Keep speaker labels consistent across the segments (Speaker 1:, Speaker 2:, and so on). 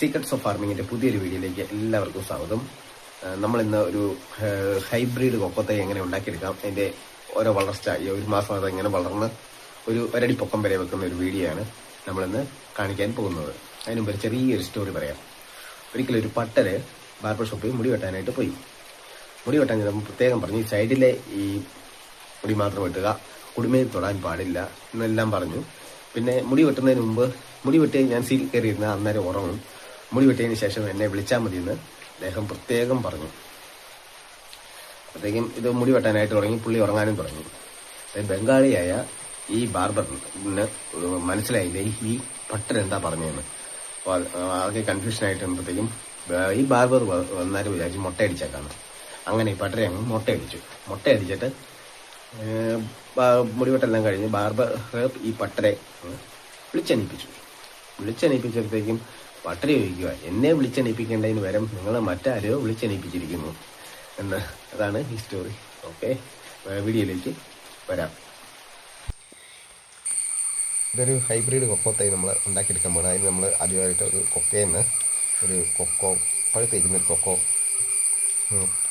Speaker 1: Secrets of ഫാർമിങ്ങിൻ്റെ പുതിയൊരു വീഡിയോയിലേക്ക് എല്ലാവർക്കും സ്വാഗതം. നമ്മളിന്ന് ഒരു ഹൈബ്രിഡ് കൊക്കോത്തൈ എങ്ങനെ ഉണ്ടാക്കിയെടുക്കാം, അതിൻ്റെ ഓരോ വളർച്ച ഈ ഒരു മാസം അത് എങ്ങനെ വളർന്ന് ഒരു ഒരടി പൊക്കം വരെ വെക്കുന്ന ഒരു വീഡിയോ ആണ് നമ്മളിന്ന് കാണിക്കാൻ പോകുന്നത്. അതിന് മുമ്പ് ഒരു ചെറിയൊരു സ്റ്റോറി പറയാം. ഒരിക്കലും ഒരു പട്ടര് ബാർബർ ഷോപ്പിൽ മുടി വെട്ടാനായിട്ട് പോയി. മുടി വെട്ടാൻ ചെല്ലുമ്പോൾ പ്രത്യേകം പറഞ്ഞു, ഈ സൈഡിലെ ഈ മുടി മാത്രം വെട്ടുക, കുടുമയിൽ തൊടാൻ പാടില്ല എന്നെല്ലാം പറഞ്ഞു. പിന്നെ മുടി വെട്ടുന്നതിന് മുമ്പ് മുടി വെട്ടി ഞാൻ സീൽ കയറിയിരുന്ന അന്നേരം ഉറങ്ങും. മുടി വെട്ടിയതിന് ശേഷം എന്നെ വിളിച്ചാൽ മതിയെന്ന് അദ്ദേഹം പ്രത്യേകം പറഞ്ഞു. അപ്പോഴത്തേക്കും ഇത് മുടി വെട്ടാനായിട്ട് തുടങ്ങി, പുള്ളി ഉറങ്ങാനും തുടങ്ങി. ബംഗാളിയായ ഈ ബാർബറിന് മനസ്സിലായില്ല ഈ പട്ടൻ എന്താ പറഞ്ഞതെന്ന്. ആകെ കൺഫ്യൂഷനായിട്ടാകുമ്പോഴത്തേക്കും ഈ ബാർബർ വന്നാലും വിചാരിച്ച് മുട്ടയടിച്ചേക്കാണ്. അങ്ങനെ ഈ പട്ടരെ അങ്ങ് മുട്ടയടിച്ചിട്ട് മുടിവെട്ടെല്ലാം കഴിഞ്ഞ് ബാർബർ ഈ പട്ടരെ വിളിച്ചെണീപ്പിച്ചപ്പോഴത്തേക്കും പട്ടരെ ചോദിക്കുക, എന്നെ വിളിച്ചെണീപ്പിക്കേണ്ടതിന് പകരം നിങ്ങൾ മറ്റാരോ വിളിച്ചെണീപ്പിച്ചിരിക്കുന്നു എന്ന്. അതാണ് ഈ സ്റ്റോറി. ഓക്കെ, വീഡിയോയിലേക്ക് വരാം. ഇതൊരു ഹൈബ്രിഡ് കൊക്കോത്തൈ നമ്മൾ ഉണ്ടാക്കിയെടുക്കാൻ പോകണം. അതിന് നമ്മൾ ആദ്യമായിട്ട് ഒരു കൊക്കയെന്ന് ഒരു പഴുത്തിരിക്കുന്ന ഒരു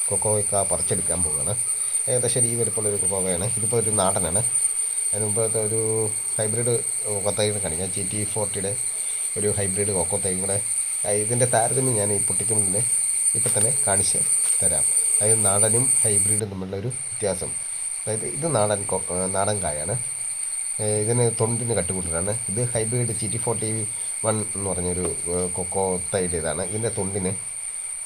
Speaker 1: കൊക്കോയ്ക്ക പറിച്ചെടുക്കാൻ പോവുകയാണ്. ഏകദേശം ഈ വലുപ്പമുള്ളൊരു കൊക്കോവയാണ്. ഇതിപ്പോൾ ഒരു നാടനാണ്. അതിന് മുമ്പത്തെ ഒരു ഹൈബ്രിഡ് കൊക്കോത്തൈ കാണിക്കാം. GT40 ഒരു ഹൈബ്രിഡ് കൊക്കോത്തൈ കൂടെ. ഇതിൻ്റെ താരതമ്യം ഞാൻ ഈ പൊട്ടിക്ക് മുന്നേ ഇപ്പം തന്നെ കാണിച്ച് തരാം. അതായത് നാടനും ഹൈബ്രിഡും തമ്മിലുള്ള ഒരു വ്യത്യാസം. അതായത് ഇത് നാടൻ കായാണ്. ഇതിന് തൊണ്ടിന് കട്ടുകൂട്ടലാണ്. ഇത് ഹൈബ്രിഡ് GT41 എന്ന് പറഞ്ഞൊരു കൊക്കോത്തൈയുടേതാണ്. ഇതിൻ്റെ തൊണ്ടിന്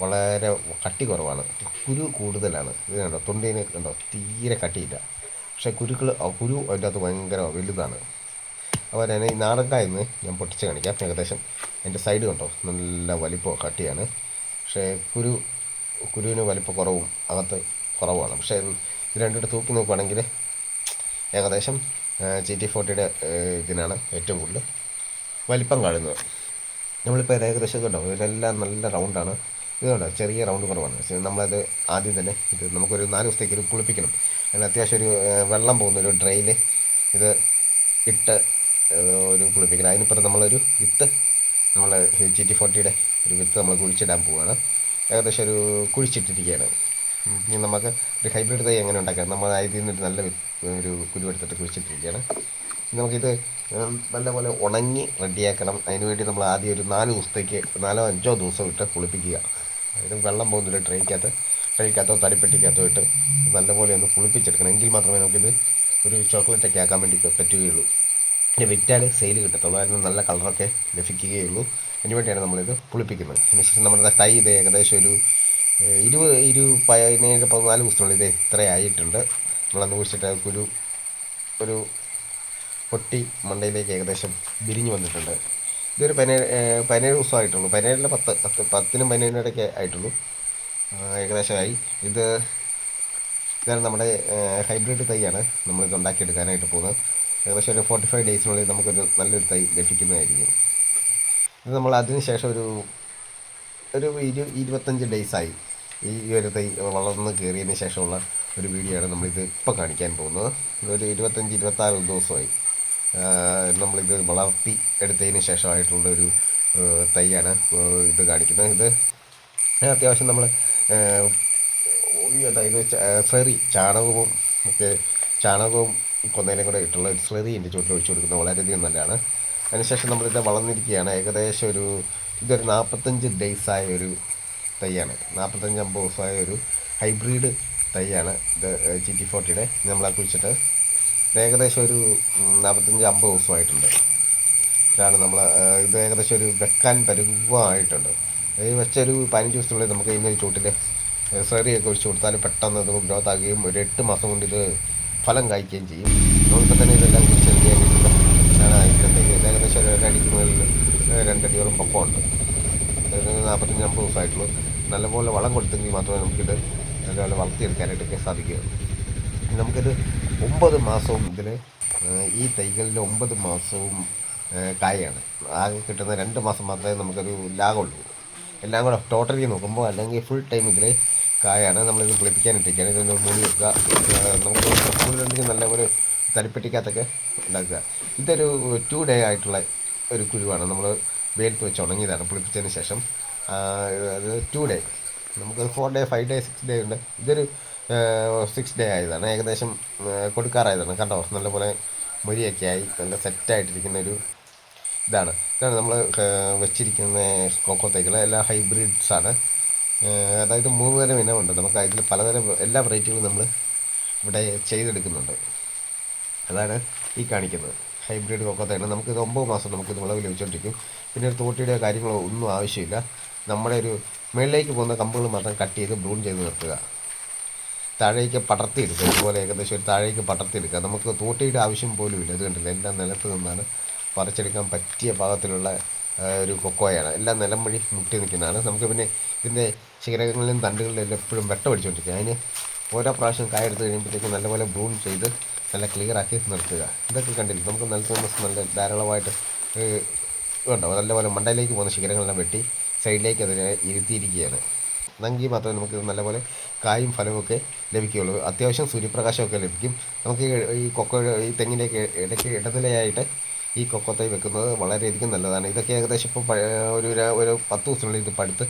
Speaker 1: വളരെ കട്ടി കുറവാണ്, കുരു കൂടുതലാണ്. ഇത് കണ്ടോ, തൊണ്ടിന് കണ്ടോ തീരെ കട്ടിയില്ല. പക്ഷേ കുരു അതിൻ്റെ അകത്ത് ഭയങ്കര വലുതാണ്. അപ്പോൾ തന്നെ ഈ നാടൻകായെന്ന് ഞാൻ പൊട്ടിച്ച് കാണിക്കാം. ഏകദേശം അതിൻ്റെ സൈഡ് കണ്ടോ നല്ല വലിപ്പം കട്ടിയാണ്. പക്ഷേ കുരുവിന് വലിപ്പം കുറവും അകത്ത് കുറവാണ്. പക്ഷേ ഇത് രണ്ടിട്ട് തൂക്കി നോക്കുകയാണെങ്കിൽ ഏകദേശം GT40 ഇതിനാണ് ഏറ്റവും കൂടുതൽ വലിപ്പം കാണുന്നത്. നമ്മളിപ്പോൾ ഏകദേശം കണ്ടോ ഇതെല്ലാം നല്ല റൗണ്ടാണ്. ഇതുകൊണ്ട് ചെറിയ റൗണ്ട് കുറവാണ്. പക്ഷേ നമ്മളത് ആദ്യം തന്നെ ഇത് നമുക്കൊരു 4 ദിവസത്തേക്ക് ഇത് കുളിപ്പിക്കണം. അതിന് അത്യാവശ്യം ഒരു വെള്ളം പോകുന്ന ഒരു ഡ്രൈയിൽ ഇത് ഇട്ട് ഒരു കുളിപ്പിക്കണം. അതിനിപ്പുറം നമ്മളൊരു വിത്ത് നമ്മൾ GT40 ഒരു വിത്ത് നമ്മൾ കുഴിച്ചിടാൻ പോവുകയാണ്. ഏകദേശം ഒരു കുഴിച്ചിട്ടിരിക്കുകയാണ്. ഇനി നമുക്ക് ഒരു ഹൈബ്രിഡ് തൈ എങ്ങനെ ഉണ്ടാക്കാം, നമ്മൾ അതിൽ നിന്നൊരു നല്ല ഒരു കുരുവെടുത്തിട്ട് കുഴിച്ചിട്ടിരിക്കുകയാണ്. നമുക്കിത് നല്ലപോലെ ഉണങ്ങി റെഡിയാക്കണം. അതിനുവേണ്ടി നമ്മൾ ആദ്യം ഒരു 4 ദിവസത്തേക്ക് 4-5 ദിവസം ഇട്ട് കുളിപ്പിക്കുക. അതായത് വെള്ളം പോകുന്നൊരു ട്രേക്കകത്തോ തടിപ്പെട്ടിക്കകത്തോ ഇട്ട് നല്ലപോലെ ഒന്ന് കുളിപ്പിച്ചെടുക്കണം. എങ്കിൽ മാത്രമേ നമുക്കിത് ഒരു ചോക്ലേറ്റൊക്കെ ആക്കാൻ വേണ്ടി പറ്റുകയുള്ളൂ. പിന്നെ വിറ്റാൽ സെയിൽ കിട്ടത്തുള്ളൂ. അതിന് നല്ല കളറൊക്കെ ലഭിക്കുകയുള്ളൂ. അതിന് വേണ്ടിയാണ് നമ്മളിത് കുളിപ്പിക്കുന്നത്. അതിനുശേഷം നമ്മുടെ തൈ ഇത് ഏകദേശം ഒരു 17-14 ദിവസത്തിനുള്ളിൽ ഇത് ഇത്രയായിട്ടുണ്ട്. നമ്മളന്ന് കുഴിച്ചിട്ട് ഒരു പൊട്ടി മണ്ടയിലേക്ക് ഏകദേശം വിരിഞ്ഞ് വന്നിട്ടുണ്ട്. ഇതൊരു 17 ദിവസമായിട്ടുള്ളൂ. 17-ന് 10-നും 17-നും ഇടയ്ക്ക് ആയിട്ടുള്ളൂ. ഏകദേശമായി. ഇതാണ് നമ്മുടെ ഹൈബ്രിഡ് തൈയാണ് നമ്മളിത് ഉണ്ടാക്കിയെടുക്കാനായിട്ട് പോകുന്നത്. ഏകദേശം ഒരു 45 ഡേയ്സിനുള്ളിൽ നമുക്കൊരു നല്ലൊരു തൈ ലഭിക്കുന്നതായിരിക്കും. ഇത് നമ്മൾ അതിന് ശേഷം ഒരു 25 ഡേയ്സായി ഈ ഒരു തൈ വളർന്ന് കയറിയതിന് ശേഷമുള്ള ഒരു വീഡിയോ ആണ് നമ്മളിത് ഇപ്പോൾ കാണിക്കാൻ പോകുന്നത്. ഒരു 25-26 ദിവസമായി നമ്മളിത് വളർത്തി എടുത്തതിന് ശേഷമായിട്ടുള്ളൊരു തൈയാണ് ഇത് കാണിക്കുന്നത്. ഇത് അത്യാവശ്യം നമ്മൾ അതായത് ചാണകവും കൊന്നയിലും കൂടെ ഇട്ടുള്ള ഒരു സ്ലറി എൻ്റെ ചുവട്ടിൽ ഒഴിച്ചു കൊടുക്കുന്നത് വളരെയധികം നല്ലതാണ്. അതിനുശേഷം നമ്മളിത് വളർന്നിരിക്കുകയാണ്. ഏകദേശം ഇതൊരു 45 ഡേയ്സായ ഒരു തൈയാണ്. 45-50 ദിവസമായ ഒരു ഹൈബ്രിഡ് തൈയാണ് ഇത് GT40. നമ്മളെ കുറിച്ചിട്ട് ഏകദേശം ഒരു 45-50 ദിവസമായിട്ടുണ്ട്. ഇതാണ് ഇത് ഏകദേശം ഒരു വെക്കാൻ പരുവമായിട്ടുണ്ട്. ഇത് വെച്ചൊരു 15 ദിവസത്തിനുള്ളിൽ നമുക്ക് ഇതിൻ്റെ ചുവട്ടിൽ സ്ലറിയൊക്കെ ഒഴിച്ചു കൊടുത്താൽ പെട്ടെന്ന് ഇത് ഗ്രോത്ത് ആകുകയും ഒരു 8 മാസം കൊണ്ട് ഇത് ഫലം കായ്ക്കുകയും ചെയ്യും. നമ്മളിപ്പോൾ തന്നെ ഇതെല്ലാം കുറിച്ച് റെഡിയാക്കിയിട്ടുണ്ട്. ഏകദേശം ഒരു 1 അടിക്ക് മുകളിൽ 2 അടിയോളം പൊക്കമുണ്ട്. 45-50 ദിവസമായിട്ടുള്ളൂ. നല്ലപോലെ വളം കൊടുത്തെങ്കിൽ മാത്രമേ നമുക്കിത് നല്ലപോലെ വളർത്തിയെടുക്കാനായിട്ടൊക്കെ സാധിക്കുക. നമുക്കിത് 9 മാസവും ഈ തൈകളിൽ 9 മാസവും കായാണ്. ആകെ കിട്ടുന്ന 2 മാസം മാത്രമേ നമുക്കൊരു ലാഭമുള്ളൂ. എല്ലാം കൂടെ ടോട്ടലി നോക്കുമ്പോൾ അല്ലെങ്കിൽ ഫുൾ ടൈം ഇതിൽ കായാണ്. നമ്മളിത് പുളിപ്പിക്കാനിട്ടേക്കാണ്. ഇതൊന്ന് മൂടി വെക്കുക. നമുക്ക് കൂടുതലെന്തെങ്കിലും നല്ല ഒരു തലിപ്പെട്ടിക്കകത്തൊക്കെ ഉണ്ടാക്കുക. ഇതൊരു 2 ഡേ ആയിട്ടുള്ള ഒരു കുരുവാണ്. നമ്മൾ വെയിലത്ത് വെച്ച് ഉണങ്ങിയതാണ് പുളിപ്പിച്ചതിന് ശേഷം. അത് 2 ഡേ, നമുക്ക് 4 ഡേ 5 ഡേ 6 ഡേ ഉണ്ട്. ഇതൊരു 6 ഡേ ആയതാണ്, ഏകദേശം കൊടുക്കാറായതാണ്. കണ്ടോ നല്ലപോലെ മൊരിയൊക്കെ ആയി നല്ല സെറ്റായിട്ടിരിക്കുന്ന ഒരു ഇതാണ് നമ്മൾ വെച്ചിരിക്കുന്ന കൊക്കോ തൈകൾ. എല്ലാം ഹൈബ്രിഡ്സാണ്. അതായത് 3 തരം ഇനമുണ്ട്. നമുക്ക് അതിൽ പലതരം എല്ലാ വെറൈറ്റികളും നമ്മൾ ഇവിടെ ചെയ്തെടുക്കുന്നുണ്ട്. അതാണ് ഈ കാണിക്കുന്നത് ഹൈബ്രിഡ് കൊക്കോ തൈകൾ. നമുക്കിത് 9 മാസം നമുക്കിത് വിളവ് ലഭിച്ചുകൊണ്ടിരിക്കും. പിന്നെ ഒരു തോട്ടിയുടെ കാര്യങ്ങളോ ഒന്നും ആവശ്യമില്ല. നമ്മുടെ ഒരു മുകളിലേക്ക് പോകുന്ന കമ്പുകൾ മാത്രം കട്ട് ചെയ്ത് ബ്രൂൺ ചെയ്ത് നിർത്തുക, താഴേക്ക് പടർത്തിയെടുക്കുക. ഇതുപോലെ ഏകദേശം ഒരു താഴേക്ക് പടർത്തിയെടുക്കുക. നമുക്ക് തോട്ടിയുടെ ആവശ്യം പോലും ഇല്ല. ഇത് കണ്ടില്ല, എല്ലാം നിലത്ത് നിന്നാണ് പറിച്ചെടുക്കാൻ പറ്റിയ പാകത്തിലുള്ള ഒരു കൊക്കോയാണ്. എല്ലാം നിലം വഴി മുട്ടി നിൽക്കുന്നതാണ്. നമുക്ക് പിന്നെ ഇതിൻ്റെ ശിഖരങ്ങളിലും തണ്ടുകളിലും എപ്പോഴും വെട്ടമടിച്ചുകൊണ്ടിരിക്കുക. അതിന് ഓരോ പ്രാവശ്യം കായെടുത്ത് കഴിയുമ്പോഴത്തേക്കും നല്ലപോലെ ബ്രൂൺ ചെയ്ത് നല്ല ക്ലിയർ ആക്കി നിർത്തുക. ഇതൊക്കെ കണ്ടില്ല, നമുക്ക് നിലത്ത് നല്ല ധാരാളമായിട്ട് ഉണ്ടോ നല്ലപോലെ മണ്ടയിലേക്ക് പോകുന്ന ശിഖരങ്ങളെല്ലാം വെട്ടി സൈഡിലേക്ക് അതിനെ ഇരുത്തിയിരിക്കുകയാണ്. എന്നെങ്കിൽ മാത്രമേ നമുക്ക് നല്ലപോലെ കായും ഫലവും ഒക്കെ ലഭിക്കുകയുള്ളൂ. അത്യാവശ്യം സൂര്യപ്രകാശമൊക്കെ ലഭിക്കും. നമുക്ക് ഈ ഈ തെങ്ങിൻ്റെയൊക്കെ ഇടയ്ക്ക് ഇടനിലയായിട്ട് ഈ കൊക്കോ തൈ വെക്കുന്നത് വളരെയധികം നല്ലതാണ്. ഇതൊക്കെ ഏകദേശം ഇപ്പോൾ ഒരു 10 ദിവസത്തിനുള്ളിൽ ഇത് പടുത്ത്